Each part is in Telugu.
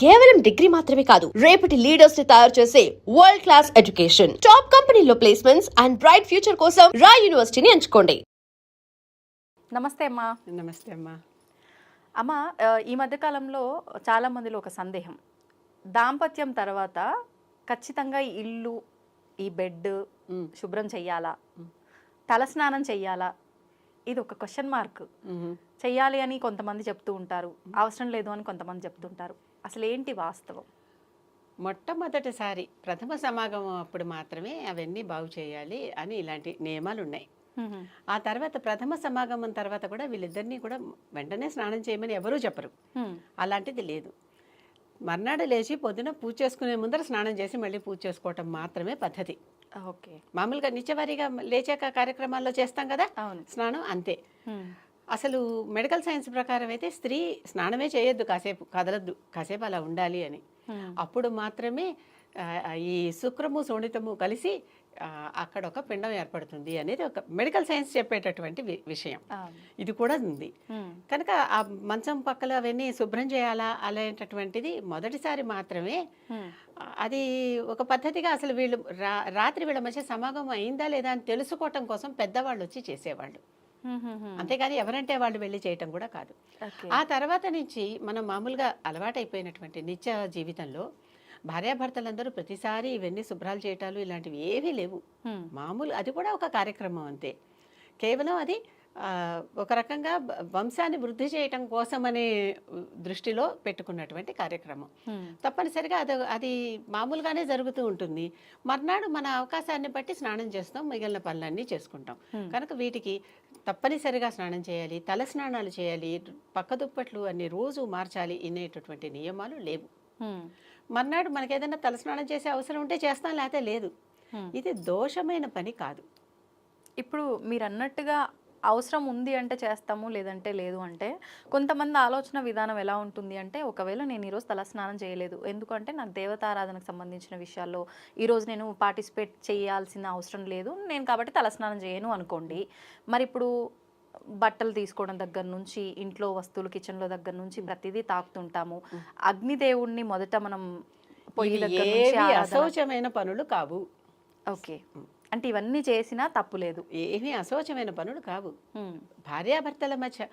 కేవలం డిగ్రీ మాత్రమే కాదు, రేపటి లీడర్స్ ని తయారు చేసే వరల్డ్ క్లాస్ ఎడ్యుకేషన్, టాప్ కంపెనీలో ప్లేస్మెంట్స్ అండ్ బ్రైట్ ఫ్యూచర్ కోసం రాయ్ యూనివర్సిటీని ఎంచుకోండి. నమస్తే అమ్మా. నమస్తే అమ్మా. అమ్మ, ఈ మధ్యకాలంలో చాలా మందిలో ఒక సందేహం, దాంపత్యం తర్వాత ఖచ్చితంగా ఈ ఇల్లు, ఈ బెడ్ శుభ్రం చెయ్యాలా, తలస్నానం చెయ్యాలా, ఇది ఒక క్వశ్చన్ మార్క్. చెయ్యాలి అని కొంతమంది చెప్తూ ఉంటారు, అవసరం లేదు అని కొంతమంది చెప్తుంటారు. అసలు ఏంటి వాస్తవం? మొట్టమొదటిసారి ప్రథమ సమాగమం అప్పుడు మాత్రమే అవన్నీ బాగు చేయాలి అని ఇలాంటి నియమాలు ఉన్నాయి. ఆ తర్వాత ప్రథమ సమాగమం తర్వాత కూడా వీళ్ళిద్దరినీ కూడా వెంటనే స్నానం చేయమని ఎవరూ చెప్పరు. అలాంటిది లేదు. మర్నాడు లేచి పొద్దున పూజ చేసుకునే ముందర స్నానం చేసి మళ్ళీ పూజ చేసుకోవటం మాత్రమే పద్ధతి. ఓకే. మామూలుగా నిత్యవారీగా లేచాక కార్యక్రమాల్లో చేస్తాం కదా స్నానం, అంతే. అసలు మెడికల్ సైన్స్ ప్రకారం అయితే స్త్రీ స్నానమే చేయొద్దు, కాసేపు కదలద్దు, కాసేపు అలా ఉండాలి అని. అప్పుడు మాత్రమే ఈ శుక్రము శోణితము కలిసి అక్కడ ఒక పిండం ఏర్పడుతుంది అనేది ఒక మెడికల్ సైన్స్ చెప్పేటటువంటి విషయం. ఇది కూడా ఉంది. కనుక ఆ మంచం పక్కల అవన్నీ శుభ్రం చేయాలా అనేటటువంటిది మొదటిసారి మాత్రమే. అది ఒక పద్ధతిగా అసలు వీళ్ళు రాత్రి వీళ్ళ మధ్య సమాగమం అయిందా లేదా అని తెలుసుకోవటం కోసం పెద్దవాళ్ళు వచ్చి చేసేవాళ్ళు, అంతేగాని ఎవరంటే వాళ్ళు వెళ్ళి చేయటం కూడా కాదు. ఆ తర్వాత నుంచి మనం మామూలుగా అలవాటైపోయినటువంటి నిత్య జీవితంలో భార్యాభర్తలందరూ ప్రతిసారి ఇవన్నీ శుభ్రాలు చేయటాలు ఇలాంటివి ఏవీ లేవు. మామూలు అది కూడా ఒక కార్యక్రమం అంతే. కేవలం అది ఒక రకంగా వంశాన్ని వృద్ధి చేయటం కోసం అనే దృష్టిలో పెట్టుకున్నటువంటి కార్యక్రమం. తప్పనిసరిగా అది మామూలుగానే జరుగుతూ ఉంటుంది. మర్నాడు మన అవకాశాన్ని బట్టి స్నానం చేస్తాం, మిగిలిన పనులన్నీ చేసుకుంటాం. కనుక వీటికి తప్పనిసరిగా స్నానం చేయాలి, తల స్నానాలు చేయాలి, పక్క దుప్పట్లు అన్ని రోజు మార్చాలి అనేటటువంటి నియమాలు లేవు. మర్నాడు మనకి ఏదైనా తలస్నానం చేసే అవసరం ఉంటే చేస్తాం, లేకపోతే లేదు. ఇది దోషమైన పని కాదు. ఇప్పుడు మీరు అన్నట్టుగా అవసరం ఉంది అంటే చేస్తాము, లేదంటే లేదు అంటే కొంతమంది ఆలోచన విధానం ఎలా ఉంటుంది అంటే, ఒకవేళ నేను ఈరోజు తలస్నానం చేయలేదు, ఎందుకంటే నాకు దేవతారాధనకు సంబంధించిన విషయాల్లో ఈరోజు నేను పార్టిసిపేట్ చేయాల్సిన అవసరం లేదు, నేను కాబట్టి తలస్నానం చేయను అనుకోండి. మరి ఇప్పుడు బట్టలు తీసుకోవడం దగ్గర నుంచి, ఇంట్లో వస్తువులు కిచెన్లో దగ్గర నుంచి ప్రతిదీ తాకుతుంటాము. అగ్నిదేవుణ్ణి మొదట మనం పొయ్యి దగ్గర నుంచి అశౌచమైన పనులు కావు. ఓకే. అంటే ఇవన్నీ చేసినా తప్పు లేదు, ఏమీ అశౌచమైన పనులు కావు. భార్యాభర్తల మధ్య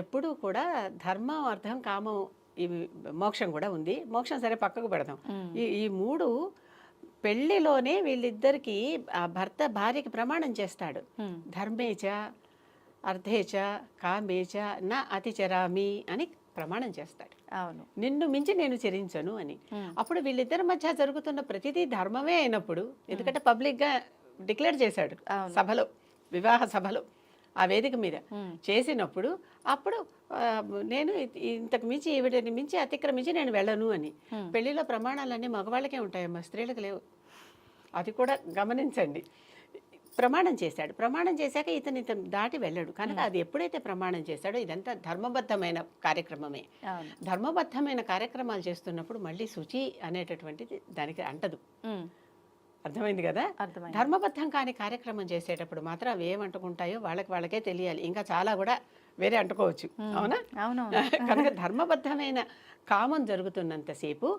ఎప్పుడూ కూడా ధర్మం, అర్థం, కామం, ఇవి మోక్షం కూడా ఉంది. మోక్షం సరే పక్కకు పెడదాం. ఈ మూడు పెళ్లిలోనే వీళ్ళిద్దరికి ఆ భర్త భార్యకి ప్రమాణం చేస్తాడు. ధర్మేచ అర్థేచ కామేచ నా అతిచరామి అని ప్రమాణం చేస్తాడు. అవును, నిన్ను మించి నేను చెరించను అని. అప్పుడు వీళ్ళిద్దరి మధ్య జరుగుతున్న ప్రతిదీ ధర్మమే అయినప్పుడు, ఎందుకంటే పబ్లిక్గా డిక్లేర్ చేశాడు సభలో, వివాహ సభలో, ఆ వేదిక మీద చేసినప్పుడు, అప్పుడు నేను ఇంతకు మించి ఈవిడని మించి అతిక్రమించి నేను వెళ్ళను అని. పెళ్లిలో ప్రమాణాలన్నీ మగవాళ్ళకే ఉంటాయమ్మా, స్త్రీలకు లేవు. అది కూడా గమనించండి. ప్రమాణం చేశాడు. ప్రమాణం చేశాక ఇతను దాటి వెళ్ళాడు. కనుక అది ఎప్పుడైతే ప్రమాణం చేశాడో ఇదంతా ధర్మబద్ధమైన కార్యక్రమమే. ధర్మబద్ధమైన కార్యక్రమాలు చేస్తున్నప్పుడు మళ్ళీ శుచి అనేటటువంటిది దానికి అంటదు. అర్థమైంది కదా? ధర్మబద్ధం కాని కార్యక్రమం చేసేటప్పుడు మాత్రం అవి ఏమంటుకుంటాయో వాళ్ళకే తెలియాలి. ఇంకా చాలా కూడా వేరే అంటుకోవచ్చు. అవునా? కనుక ధర్మబద్ధమైన కామం జరుగుతున్నంతసేపు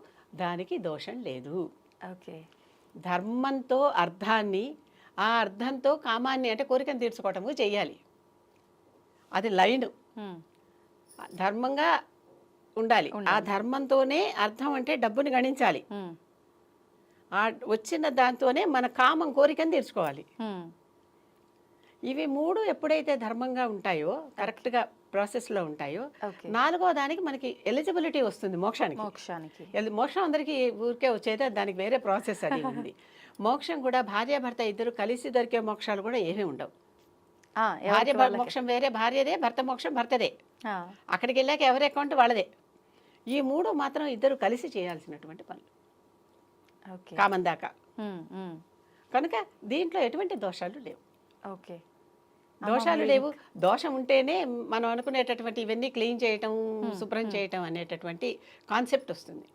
దానికి దోషం లేదు. ఓకే. ధర్మంతో అర్థాన్ని, ఆ అర్థంతో కామాన్ని అంటే కోరికను తీర్చుకోవటము చెయ్యాలి. అది లైన్. ధర్మంగా ఉండాలి. ఆ ధర్మంతోనే అర్థం అంటే డబ్బుని గణించాలి. ఆ వచ్చిన దాంతోనే మన కామం, కోరికను తీర్చుకోవాలి. ఇవి మూడు ఎప్పుడైతే ధర్మంగా ఉంటాయో, కరెక్ట్గా ప్రాసెస్లో ఉంటాయో, నాలుగో దానికి మనకి ఎలిజిబిలిటీ వస్తుంది మోక్షానికి. మోక్షం అందరికీ ఊరికే వచ్చేది, దానికి వేరే ప్రాసెస్ అది ఉంది. మోక్షం కూడా భార్యాభర్త ఇద్దరు కలిసి దొరికే మోక్షాలు కూడా ఏమీ ఉండవు. భార్య మోక్షం వేరే భార్యదే, భర్త మోక్షం భర్తదే. అక్కడికి వెళ్ళాక ఎవరి అకౌంట్ వాళ్ళదే. ఈ మూడు మాత్రం ఇద్దరు కలిసి చేయాల్సినటువంటి పనులు కామం దాకా. కనుక దీంట్లో ఎటువంటి దోషాలు లేవు. ఓకే, దోషాలు లేవు. దోషం ఉంటేనే మనం అనుకునేటటువంటి ఇవన్నీ క్లీన్ చేయటం, శుభ్రం చేయటం అనేటటువంటి కాన్సెప్ట్ వస్తుంది.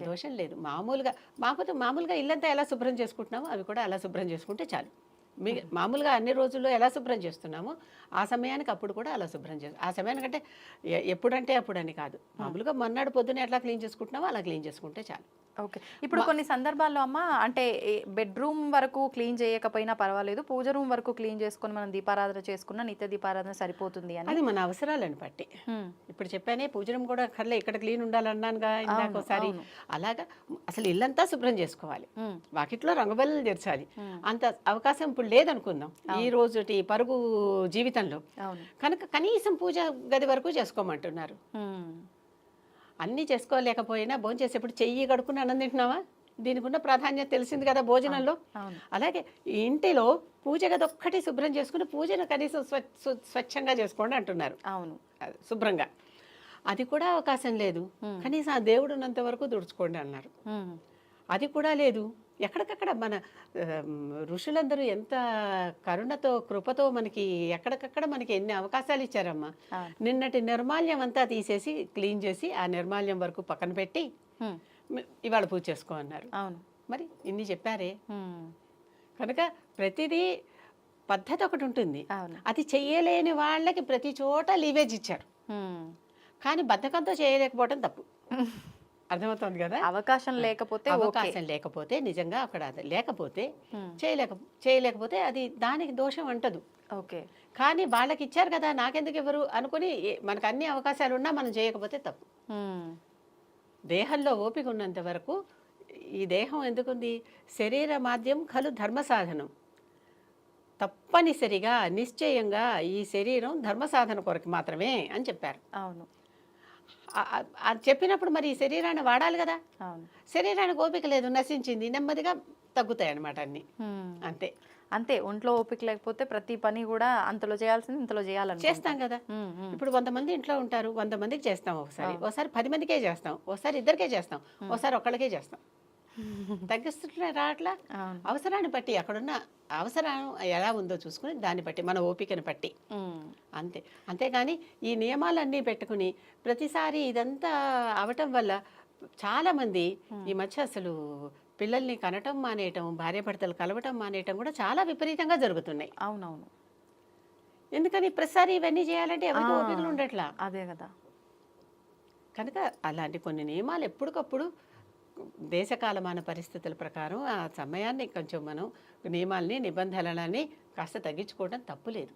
దోషం లేదు. మామూలుగా ఇల్లంతా ఎలా శుభ్రం చేసుకుంటున్నామో అవి కూడా అలా శుభ్రం చేసుకుంటే చాలు. మామూలుగా అన్ని రోజుల్లో ఎలా శుభ్రం చేస్తున్నామో ఆ సమయానికి అప్పుడు కూడా అలా శుభ్రం చేస్తాం. ఆ సమయానికంటే ఎప్పుడంటే అప్పుడు అని కాదు, మామూలుగా మన్నాడు పొద్దున ఎట్లా క్లీన్ చేసుకుంటున్నామో అలా క్లీన్ చేసుకుంటే చాలు. ఓకే. ఇప్పుడు కొన్ని సందర్భాల్లో అమ్మ అంటే బెడ్రూమ్ వరకు క్లీన్ చేయకపోయినా పర్వాలేదు, పూజ రూమ్ వరకు క్లీన్ చేసుకొని మనం దీపారాధన చేసుకున్న నిత్య దీపారాధన సరిపోతుంది అని. అది మన అవసరాలను బట్టి. ఇప్పుడు చెప్పానే పూజ రూమ్ కూడా కర్లే ఇక్కడ క్లీన్ ఉండాలన్నానుగా ఇందాక ఒకసారి. అలాగా అసలు ఇల్లంతా శుభ్రం చేసుకోవాలి, వాకిట్లో రంగబల్లలు తెరచాలి. అంత అవకాశం ఇప్పుడు లేదనుకుందాం ఈ రోజుటి పరుగు జీవితంలో. కనుక కనీసం పూజ గది వరకు చేసుకోమంటున్నారు. అన్నీ చేసుకోలేకపోయినా భోజనం చేసేప్పుడు చెయ్యి కడుక్కుని అన్నం తింటున్నావా, దీనికి ఉన్న ప్రాధాన్యత తెలిసింది కదా భోజనంలో. అలాగే ఇంటిలో పూజ గది ఒక్కటి శుభ్రం చేసుకుని పూజను కనీసం స్వచ్ఛంగా చేసుకోండి అంటున్నారు. అవును, శుభ్రంగా అది కూడా అవకాశం లేదు. కనీసం ఆ దేవుడు ఉన్నంత వరకు తుడుచుకోండి అన్నారు. అది కూడా లేదు. ఎక్కడికక్కడ మన ఋషులందరూ ఎంత కరుణతో కృపతో మనకి ఎక్కడికక్కడ మనకి ఎన్ని అవకాశాలు ఇచ్చారమ్మా. నిన్నటి నిర్మాల్యం అంతా తీసేసి క్లీన్ చేసి ఆ నిర్మాల్యం వరకు పక్కన పెట్టి ఇవాళ పూజ చేసుకో అన్నారు. అవును, మరి ఇన్ని చెప్పారే. కనుక ప్రతిదీ పద్ధతి ఒకటి ఉంటుంది. అది చెయ్యలేని వాళ్ళకి ప్రతి చోట లీవేజ్ ఇచ్చారు, కానీ బద్ధకంతో చేయలేకపోవడం తప్పు. అర్థమవుతుంది కదా. అవకాశం లేకపోతే నిజంగా అక్కడ లేకపోతే చేయలేకపోతే అది దానికి దోషం అంటదు. ఓకే, కానీ వాళ్ళకి ఇచ్చారు కదా నాకెందుకు ఎవరు అనుకుని మనకు అన్ని అవకాశాలు ఉన్నా మనం చేయకపోతే తప్పు. దేహంలో ఓపిక ఉన్నంత వరకు ఈ దేహం ఎందుకుంది, శరీర మాధ్యం ఖలు ధర్మ సాధనం. తప్పనిసరిగా నిశ్చయంగా ఈ శరీరం ధర్మ సాధన కొరకు మాత్రమే అని చెప్పారు. అవును, అది చెప్పినప్పుడు మరి ఈ శరీరాన్ని వాడాలి కదా. శరీరానికి ఓపిక లేదు, నశించింది, నెమ్మదిగా తగ్గుతాయి అన్నమాట అన్ని. అంతే అంతే. ఒంట్లో ఓపిక లేకపోతే ప్రతి పని కూడా అంతలో చేయాల్సింది ఇంతలో చేయాలని చేస్తాం కదా. ఇప్పుడు 100 మంది ఇంట్లో ఉంటారు, 100 మందికి చేస్తాం, ఒకసారి 10 మందికే చేస్తాం, ఒకసారి 2కే చేస్తాం, ఒకసారి ఒక్కళ్ళకే చేస్తాం. తగ్గిస్తున్నారా అట్లా? అవసరాన్ని బట్టి అక్కడున్న అవసరం ఎలా ఉందో చూసుకుని దాన్ని బట్టి మన ఓపికను బట్టి అంతే. అంతేగాని ఈ నియమాలన్నీ పెట్టుకుని ప్రతిసారి ఇదంతా అవటం వల్ల చాలామంది ఈ మధ్య అసలు పిల్లల్ని కనటం మానేయటం, భార్యాభర్తలు కలవటం మానేయటం కూడా చాలా విపరీతంగా జరుగుతున్నాయి. అవునవును. ఎందుకని ప్రతిసారి ఇవన్నీ చేయాలంటే ఎవరికి ఓపికలు ఉండట్లా. అదే కదా. కనుక అలాంటి కొన్ని నియమాలు ఎప్పటికప్పుడు దేశకాలమాన పరిస్థితుల ప్రకారం ఆ సమయాన్ని కొంచెం మనం నియమాల్ని నిబంధనలని కాస్త తగ్గించుకోవడం తప్పులేదు.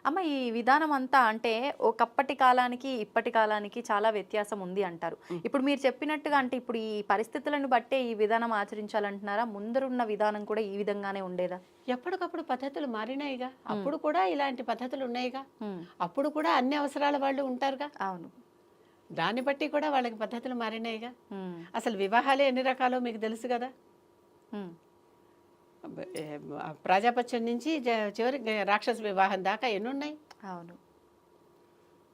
అమ్మ, ఈ విధానం అంతా అంటే ఒకప్పటి కాలానికి ఇప్పటి కాలానికి చాలా వ్యత్యాసం ఉంది అంటారు. ఇప్పుడు మీరు చెప్పినట్టుగా అంటే ఇప్పుడు ఈ పరిస్థితులను బట్టే ఈ విధానం ఆచరించాలంటున్నారా, ముందరున్న విధానం కూడా ఈ విధంగానే ఉండేదా? ఎప్పటికప్పుడు పద్ధతులు మారినాయిగా, అప్పుడు కూడా ఇలాంటి పద్ధతులు ఉన్నాయిగా, అప్పుడు కూడా అన్ని అవసరాల వాళ్ళు ఉంటారుగా. అవును, దాన్ని బట్టి కూడా వాళ్ళకి పద్ధతులు మారినాయిగా. అసలు వివాహాలే ఎన్ని రకాలో మీకు తెలుసు కదా. ప్రాజాపత్యం నుంచి చివరి రాక్షస వివాహం దాకా ఎన్నున్నాయి. అవును,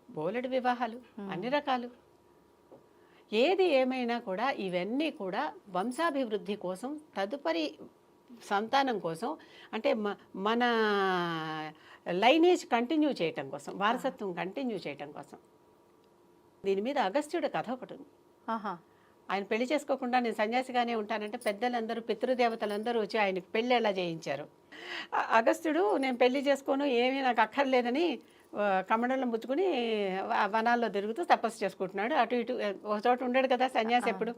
బోలెడు వివాహాలు, అన్ని రకాలు. ఏది ఏమైనా కూడా ఇవన్నీ కూడా వంశాభివృద్ధి కోసం, తదుపరి సంతానం కోసం, అంటే మన లైనేజ్ కంటిన్యూ చేయటం కోసం, వారసత్వం కంటిన్యూ చేయటం కోసం. దీని మీద అగస్త్యుడి కథ ఒకటి ఉంది. ఆయన పెళ్లి చేసుకోకుండా నేను సన్యాసిగానే ఉంటానంటే పెద్దలందరూ, పితృదేవతలందరూ వచ్చి ఆయనకు పెళ్ళి ఎలా చేయించారు. అగస్త్యుడు నేను పెళ్లి చేసుకోను, ఏమీ నాకు అక్కర్లేదని కమండలం పుచ్చుకుని వనాల్లో తిరుగుతూ తపస్సు చేసుకుంటున్నాడు. అటు ఇటు ఒక చోట ఉండడు కదా సన్యాసి, ఎప్పుడు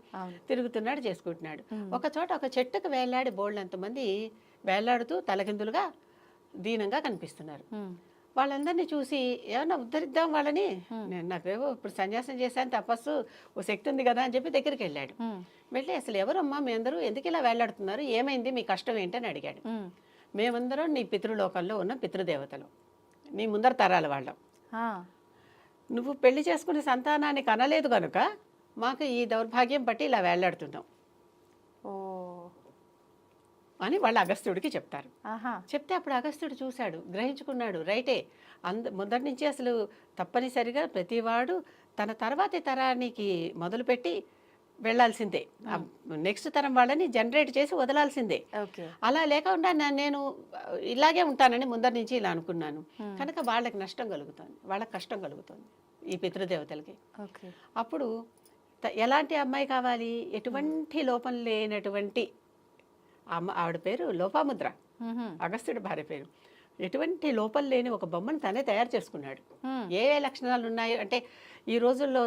తిరుగుతున్నాడు, చేసుకుంటున్నాడు. ఒక చోట ఒక చెట్టుకు వేలాడి బోళ్ళంతమంది వేలాడుతూ తలకిందులుగా దీనంగా కనిపిస్తున్నారు. వాళ్ళందరినీ చూసి ఏమన్నా ఉద్ధరిద్దాం వాళ్ళని, నేను నాకేవో ఇప్పుడు సన్యాసం చేశాను, తపస్సు ఓ శక్తి ఉంది కదా అని చెప్పి దగ్గరికి వెళ్ళాడు. వెళ్ళి అసలు ఎవరమ్మా మీ అందరూ ఎందుకు ఇలా వేలాడుతున్నారు, ఏమైంది, మీ కష్టం ఏంటని అడిగాడు. మేమందరం నీ పితృలోకంలో ఉన్న పితృదేవతలు, నీ ముందర తరాల వాళ్ళం. నువ్వు పెళ్లి చేసుకునే సంతానాన్ని కనలేదు కనుక మాకు ఈ దౌర్భాగ్యం బట్టి ఇలా వేలాడుతున్నాం అని వాళ్ళు అగస్త్యుడికి చెప్తారు. చెప్తే అప్పుడు అగస్త్యుడు చూశాడు, గ్రహించుకున్నాడు, రైటే. మొదటి నుంచి అసలు తప్పనిసరిగా ప్రతివాడు తన తర్వాతి తరానికి మొదలుపెట్టి వెళ్లాల్సిందే, నెక్స్ట్ తరం వాళ్ళని జనరేట్ చేసి వదలాల్సిందే. అలా లేకుండా నేను ఇలాగే ఉంటానని ముందరి నుంచి ఇలా అనుకున్నాను కనుక వాళ్ళకి నష్టం కలుగుతుంది, వాళ్ళకి కష్టం కలుగుతుంది ఈ పితృదేవతలకి. అప్పుడు ఎలాంటి అమ్మాయి కావాలి, ఎటువంటి లోపం లేనటువంటి ఆవిడ పేరు లోపాముద్ర. అగస్త్యుడి భార్య పేరు. ఎటువంటి లోపం లేని ఒక బొమ్మను తనే తయారు చేసుకున్నాడు. ఏ ఏ లక్షణాలు ఉన్నాయి అంటే ఈ రోజుల్లో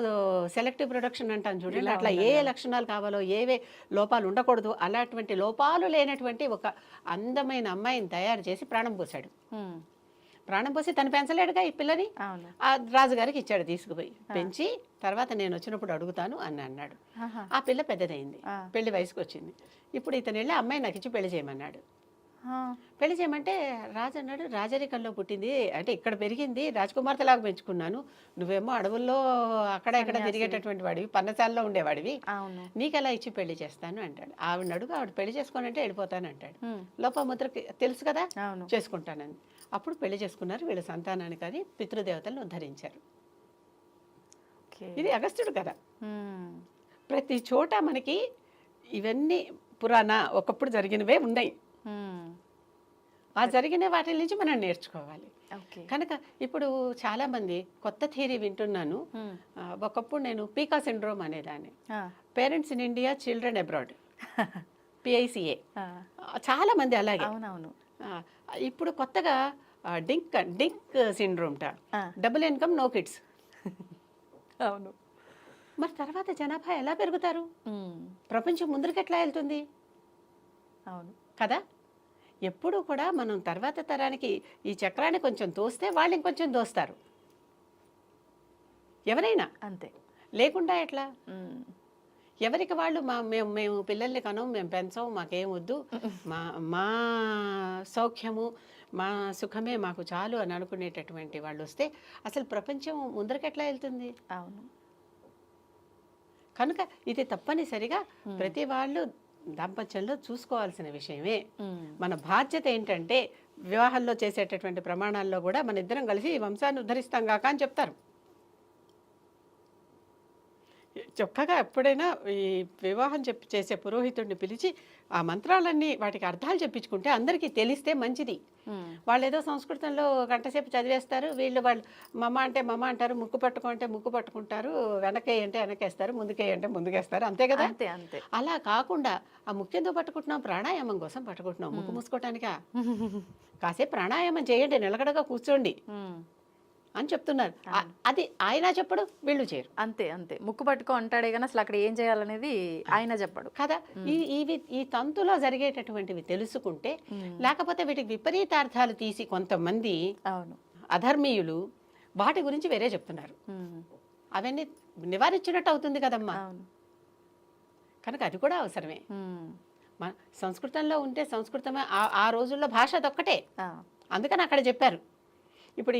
సెలెక్టివ్ ప్రొడక్షన్ అంటాం చూడండి, అట్లా ఏ ఏ లక్షణాలు కావాలో, ఏవే లోపాలు ఉండకూడదు, అలాంటి లోపాలు లేనటువంటి ఒక అందమైన అమ్మాయిని తయారు చేసి ప్రాణం పోశాడు. ప్రాణం పోసి తను పెంచలేడుగా ఈ పిల్లని, ఆ రాజుగారికి ఇచ్చాడు తీసుకుపోయి. పెంచి తర్వాత నేను వచ్చినప్పుడు అడుగుతాను అని అన్నాడు. ఆ పిల్ల పెద్దదైంది, పెళ్లి వయసుకు వచ్చింది. ఇప్పుడు ఇతను వెళ్ళి అమ్మాయి నాకు ఇచ్చి పెళ్లి చేయమన్నాడు. పెళ్లి చేయమంటే రాజు అన్నాడు, రాజరికంలో పుట్టింది అంటే ఇక్కడ పెరిగింది, రాజకుమార్తెలాగా పెంచుకున్నాను, నువ్వేమో అడవుల్లో అక్కడ ఇక్కడ తిరిగేటటువంటి వాడివి, పన్నశాలలో ఉండేవాడివి, నీకెలా ఇచ్చి పెళ్లి చేస్తాను అంటాడు. ఆవిడ అడుగు, ఆవిడ పెళ్లి చేసుకోనంటే వెళ్ళిపోతాను అంటాడు. లోపముద్రకి తెలుసు కదా, చేసుకుంటానని. అప్పుడు పెళ్లి చేసుకున్నారు. వీళ్ళ సంతానాన్ని కానీ పితృదేవతలను ఉద్ధరించారు. ఇది అగస్త్యుడు కదా. ప్రతి చోట మనకి ఇవన్నీ పురాణ ఒకప్పుడు జరిగినవే ఉన్నాయి. ఆ జరిగిన వాటి నుంచి మనం నేర్చుకోవాలి. కనుక ఇప్పుడు చాలా మంది కొత్త థియరీ వింటున్నాను. ఒకప్పుడు నేను పీకా సిండ్రోమ్ అనేదాన్ని, parents in India children abroad, PICA, చాలా మంది అలాగే. ఇప్పుడు కొత్తగా డింక్ సిండ్రోమ్ట, డబుల్ ఇన్కమ్ నో కిడ్స్. అవును. మరి తర్వాత జనాభా ఎలా పెరుగుతారు, ప్రపంచం ముందరికి ఎట్లా వెళ్తుంది? అవును కదా. ఎప్పుడు కూడా మనం తర్వాత తరానికి ఈ చక్రాన్ని కొంచెం తోస్తే వాళ్ళు ఇంకొంచెం దోస్తారు, ఎవరైనా అంతే. లేకుండా ఎట్లా? ఎవరికి వాళ్ళు మేము పిల్లల్ని కనం, మేము పెంచం, మాకేం వద్దు, మా సౌఖ్యము మా సుఖమే మాకు చాలు అని అనుకునేటటువంటి వాళ్ళు వస్తే అసలు ప్రపంచం ముందరికి ఎట్లా వెళ్తుంది? అవును. కనుక ఇది తప్పనిసరిగా ప్రతి వాళ్ళు దాంపత్యంలో చూసుకోవాల్సిన విషయమే. మన బాధ్యత ఏంటంటే వివాహాల్లో చేసేటటువంటి ప్రమాణాల్లో కూడా మన ఇద్దరం కలిసి ఈ వంశాన్ని ఉద్ధరిస్తాం కాక అని చెప్తారు. చక్కగా ఎప్పుడైనా ఈ వివాహం చేసే పురోహితుడిని పిలిచి ఆ మంత్రాలన్నీ వాటికి అర్థాలు చెప్పించుకుంటే అందరికీ తెలిస్తే మంచిది. వాళ్ళు ఏదో సంస్కృతంలో గంటసేపు చదివేస్తారు, వాళ్ళు మమ్మ అంటే మమ్మ అంటారు, ముక్కు పట్టుకో అంటే ముక్కు పట్టుకుంటారు, వెనకేయి అంటే వెనకేస్తారు, ముందుకేయి అంటే ముందుకేస్తారు, అంతే కదా. అలా కాకుండా ఆ ముఖ్యంతో పట్టుకుంటున్నాం, ప్రాణాయామం కోసం పట్టుకుంటున్నాం, ముక్కు మూసుకోవటానికా? కాసేపు ప్రాణాయామం చేయండి, నిలకడగా కూర్చోండి అని చెప్తున్నారు. అది ఆయన చెప్పడు, వీళ్ళు చేయరు. అంతే అంతే. ముక్కు పట్టుకో అంటాడే కానీ అసలు అక్కడ ఏం చేయాలనేది ఆయన చెప్పడు కదా. ఈ తంతులో జరిగేటటువంటివి తెలుసుకుంటే, లేకపోతే వీటికి విపరీతార్థాలు తీసి కొంతమంది అధర్మీయులు వాటి గురించి వేరే చెప్తున్నారు, అవన్నీ నివారించినట్టు అవుతుంది కదమ్మా. కనుక అది కూడా అవసరమే. మన సంస్కృతంలో ఉంటే సంస్కృతమే, ఆ రోజుల్లో భాష అదొక్కటే, అందుకని అక్కడ చెప్పారు. ఇప్పుడు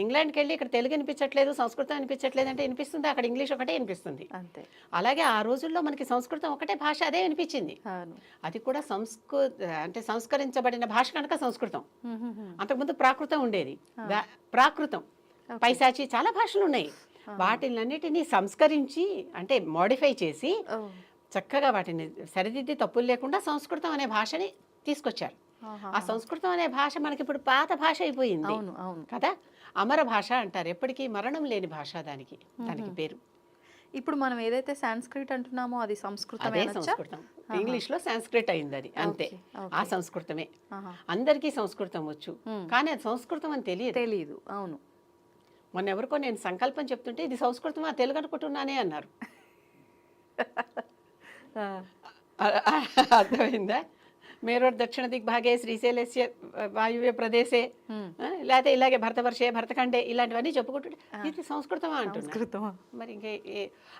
ఇంగ్లాండ్కి వెళ్ళి ఇక్కడ తెలుగు వినిపించట్లేదు, సంస్కృతం వినిపించట్లేదు అంటే వినిపిస్తుంది, అక్కడ ఇంగ్లీష్ ఒకటే వినిపిస్తుంది. అంతే. అలాగే ఆ రోజుల్లో మనకి సంస్కృతం ఒకటే భాష, అదే వినిపించింది. అది కూడా సంస్కరించబడిన భాష కనుక సంస్కృతం. అంతకుముందు ప్రాకృతం ఉండేది, ప్రాకృతం, పైశాచి, చాలా భాషలు ఉన్నాయి. వాటిలన్నిటినీ సంస్కరించి అంటే మోడిఫై చేసి చక్కగా వాటిని సరిదిద్ది తప్పులు లేకుండా సంస్కృతం అనే భాషని తీసుకొచ్చారు. ఆ సంస్కృతం అనే భాష మనకి ఇప్పుడు పాత భాష అయిపోయింది కదా. అమర భాష అంటారు, ఎప్పటికీ మరణం లేని భాష దానికి పేరు. ఇప్పుడు మనం ఏదైతే సాంస్క్రిట్ అంటున్నామో అది సంస్కృతం, ఇంగ్లీష్ లో సాంస్క్రిట్ అయింది, అది అంతే. ఆ సంస్కృతమే, అందరికీ సంస్కృతం వచ్చు, కానీ అది సంస్కృతం అని తెలియదు. అవును. మొన్న ఎవరికో నేను సంకల్పం చెప్తుంటే ఇది సంస్కృతమా తెలుగు అనుకుంటున్నానే అన్నారు. అర్థమైందా? మేరోర్ దక్షిణ దిగ్భాగే శ్రీశైలస్య వాయువ్య ప్రదేశే, లేకపోతే ఇలాగే భరతవర్షే భరతఖండే, ఇలాంటివన్నీ చెప్పుకుంటుంటే ఇది సంస్కృతమా అంటున్నారు. మరి ఇంకే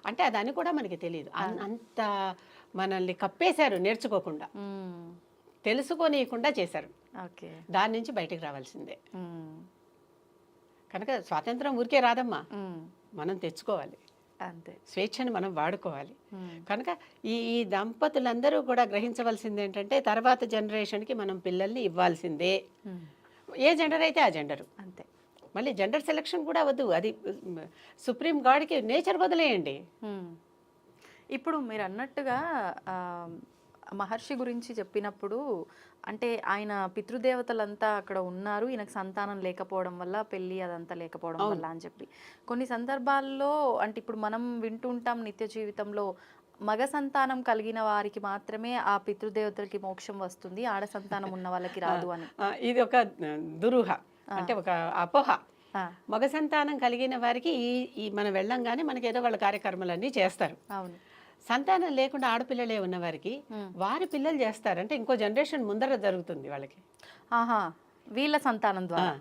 అంటే అదని కూడా మనకి తెలియదు. అంత మనల్ని కప్పేశారు, నేర్చుకోకుండా, తెలుసుకోనీయకుండా చేశారు. దాని నుంచి బయటకు రావాల్సిందే. కనుక స్వాతంత్రం ఊరికే రాదమ్మా, మనం తెచ్చుకోవాలి, అంతే. స్వేచ్ఛను మనం వాడుకోవాలి. కనుక ఈ దంపతులందరూ కూడా గ్రహించవలసింది ఏంటంటే తర్వాత జనరేషన్కి మనం పిల్లల్ని ఇవ్వాల్సిందే. ఏ జెండర్ అయితే ఆ జెండరు, అంతే. మళ్ళీ జెండర్ సెలక్షన్ కూడా వద్దు, అది సుప్రీం గాడ్కి నేచర్ వదిలేయండి. ఇప్పుడు మీరు అన్నట్టుగా మహర్షి గురించి చెప్పినప్పుడు అంటే ఆయన పితృదేవతలంతా అక్కడ ఉన్నారు, ఈయనకు సంతానం లేకపోవడం వల్ల, పెళ్ళి అదంతా లేకపోవడం వల్ల అని చెప్పి కొన్ని సందర్భాల్లో అంటే ఇప్పుడు మనం వింటుంటాం నిత్య జీవితంలో మగ సంతానం కలిగిన వారికి మాత్రమే ఆ పితృదేవతలకి మోక్షం వస్తుంది, ఆడ సంతానం ఉన్న వాళ్ళకి రాదు అని. ఇది ఒక దురూహ, అంటే ఒక అపోహ. మగ సంతానం కలిగిన వారికి ఈ మనం వెళ్ళంగానే మనకి ఏదో వాళ్ళ కార్యక్రమాలన్నీ చేస్తారు. అవును. సంతానం లేకుండా ఆడపిల్లలే ఉన్న వారికి వారి పిల్లలు చేస్తారు, అంటే ఇంకో జనరేషన్ ముందర జరుగుతుంది వాళ్ళకి. ఆహా, వీళ్ళ సంతానం ద్వారా.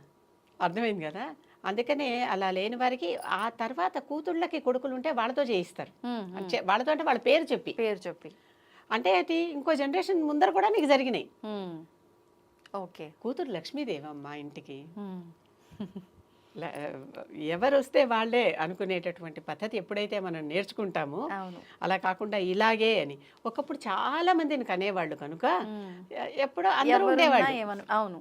అర్థమైంది కదా. అందుకనే అలా లేని వారికి ఆ తర్వాత కూతుళ్ళకి కొడుకులు ఉంటే వాళ్ళతో చేయిస్తారు. వాళ్ళతో అంటే వాళ్ళ పేరు చెప్పి అంటే అది ఇంకో జనరేషన్ ముందర కూడా నీకు జరిగినాయి. ఓకే. కూతురు లక్ష్మీదేవమ్మ ఇంటికి ఎవరు వస్తే వాళ్ళే అనుకునేటటువంటి పద్ధతి ఎప్పుడైతే మనం నేర్చుకుంటామో, అలా కాకుండా ఇలాగే అని ఒకప్పుడు చాలా మందిని కనేవాళ్ళు కనుక ఎప్పుడో అందరూ ఉండేవాళ్ళు. అవును,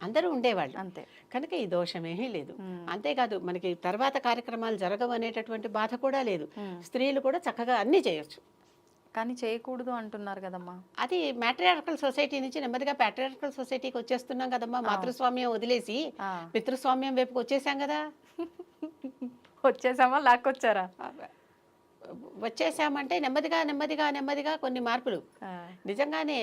అందరూ ఉండేవాళ్ళు అంతే. కనుక ఈ దోషమేమీ లేదు. అంతేకాదు మనకి తర్వాత కార్యక్రమాలు జరగవు అనేటటువంటి బాధ కూడా లేదు. స్త్రీలు కూడా చక్కగా అన్నీ చేయొచ్చు. కానీ చేయకూడదు అంటున్నారు కదమ్మా. అది మ్యాట్రియార్కల్ సొసైటీ నుంచి నెమ్మదిగా ప్యాట్రియార్కల్ సొసైటీకి వచ్చేస్తున్నాం కదమ్మా. మాతృస్వామ్యం వదిలేసి పితృస్వామ్యం వైపుకి వచ్చేసాం కదా. వచ్చేసామా, లాక్కొచ్చారా? వచ్చేసామంటే నెమ్మదిగా కొన్ని మార్పులు. నిజంగానే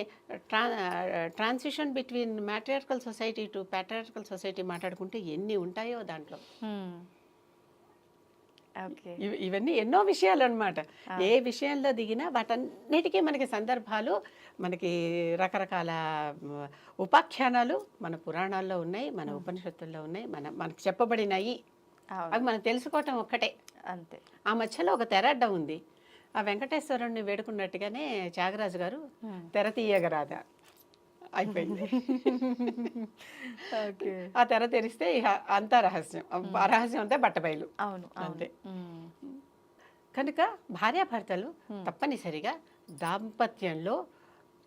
transition between matriarchal society to patriarchal society మాట్లాడుకుంటే ఎన్ని ఉంటాయో దాంట్లో. ఇవన్నీ ఎన్నో విషయాలు అన్నమాట. ఏ విషయంలో దిగినా వాటన్నిటికీ మనకి సందర్భాలు, మనకి రకరకాల ఉపాఖ్యానాలు మన పురాణాల్లో ఉన్నాయి, మన ఉపనిషత్తుల్లో ఉన్నాయి, మనకు చెప్పబడినాయి. అవి మనం తెలుసుకోవటం ఒక్కటే అంతే. ఆ మధ్యలో ఒక తెరడ్డం ఉంది. ఆ వెంకటేశ్వరుణ్ణి వేడుకున్నట్టుగానే త్యాగరాజు గారు తెర తీయగరాదా అయిపోయింది. ఆ తెర తెరిస్తే అంతా రహస్యం, ఆ రహస్యం అంతా బట్టబయలు. అవును, అంతే. కనుక భార్యాభర్తలు తప్పనిసరిగా దాంపత్యంలో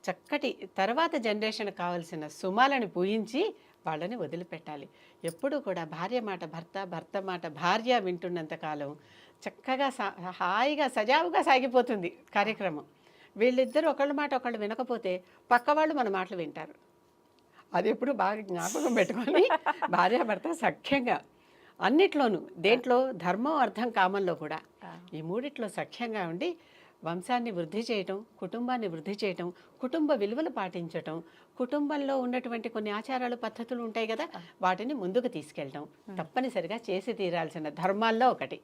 చక్కటి తర్వాత జనరేషన్ కావాల్సిన సుమాలను పూయించి వాళ్ళని వదిలిపెట్టాలి. ఎప్పుడూ కూడా భార్య మాట భర్త, భర్త మాట భార్య వింటున్నంత కాలం చక్కగా హాయిగా సజావుగా సాగిపోతుంది కార్యక్రమం. వీళ్ళిద్దరూ ఒకళ్ళ మాట ఒకళ్ళు వినకపోతే పక్క వాళ్ళు మన మాటలు వింటారు. అది ఎప్పుడు బాగా జ్ఞాపకం పెట్టుకొని భార్యాభర్త సఖ్యంగా అన్నిట్లోనూ, దేంట్లో ధర్మం అర్థం కామంలో కూడా ఈ మూడిట్లో సఖ్యంగా ఉండి వంశాన్ని వృద్ధి చేయటం, కుటుంబాన్ని వృద్ధి చేయటం, కుటుంబ విలువలు పాటించటం, కుటుంబంలో ఉన్నటువంటి కొన్ని ఆచారాలు పద్ధతులు ఉంటాయి కదా, వాటిని ముందుకు తీసుకెళ్ళటం తప్పనిసరిగా చేసి తీరాల్సిన ధర్మాల్లో ఒకటి.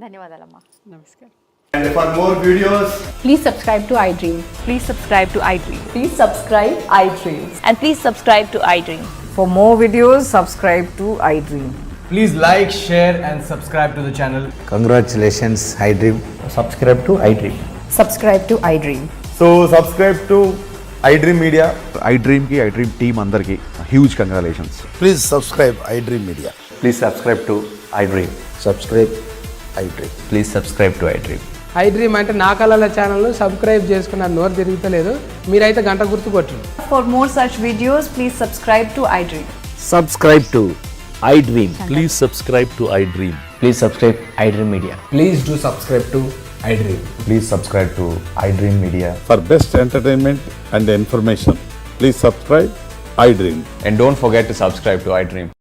ధన్యవాదాలమ్మా. నమస్కారం. And for more videos, please subscribe to iDream. Please subscribe to iDream. Please subscribe iDream. And please subscribe to iDream. For more videos, subscribe to iDream. please like, share and subscribe to the channel. Congratulations, iDream. Subscribe to iDream. Subscribe to iDream. So subscribe to iDream Media. iDream ki iDream team andarki huge congratulations. Please subscribe iDream Media. Please subscribe to iDream. Subscribe iDream. Please subscribe to iDream. iDream అంటే నా కళల ఛానల్ను సబ్స్క్రైబ్ చేసుకున్న నోరు తిరుగుతలేదు, మీరైతే గంట గుర్తు కొట్టండి. For more such videos, please subscribe to iDream. Subscribe to iDream. Please subscribe to iDream. Please subscribe iDream Media. Please do subscribe to iDream. Please subscribe to iDream Media. For best entertainment and information, please subscribe iDream. And don't forget to subscribe to iDream.